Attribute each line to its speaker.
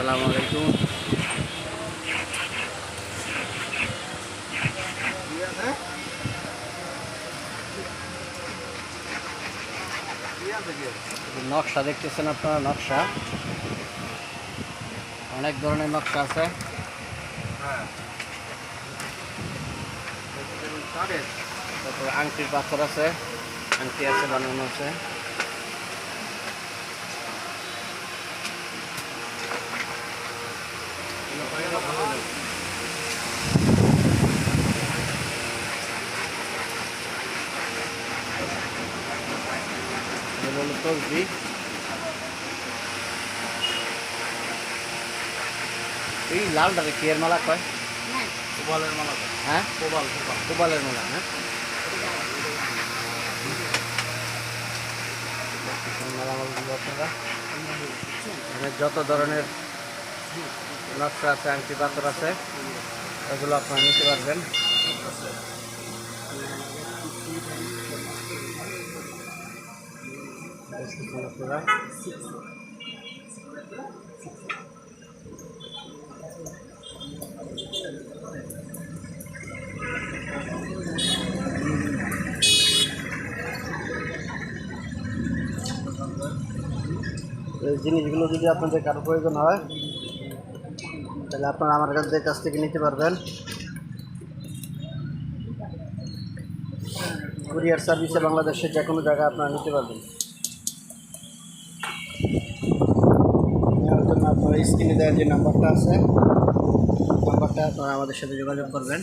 Speaker 1: আসসালামু আলাইকুম। নকশা দেখতেছেন আপনারা, নকশা অনেক ধরনের নকশা আছে। তারপর আংটির পাথর আছে, আংটি আছে, বানানো আছে। তসবি, এই লালটারে কি এর মালা কয়? কোবালের মালা। হ্যাঁ, কোবালের মালা। হ্যাঁ, আপনারা যত ধরনের নকশা আছে, আংটি পাথর আছে, এগুলো আপনারা নিতে পারবেন। আপনারা এই জিনিসগুলো যদি আপনাদের কারো প্রয়োজন হয় তাহলে আপনারা আমার কাছ থেকে নিতে পারবেন। কুরিয়ার সার্ভিসে বাংলাদেশের যে কোনো জায়গায় আপনারা নিতে পারবেন। নেওয়ার জন্য আপনারা স্ক্রিনে দেওয়ার যে নাম্বারটা আছে, নাম্বারটা আপনারা আমাদের সাথে যোগাযোগ করবেন।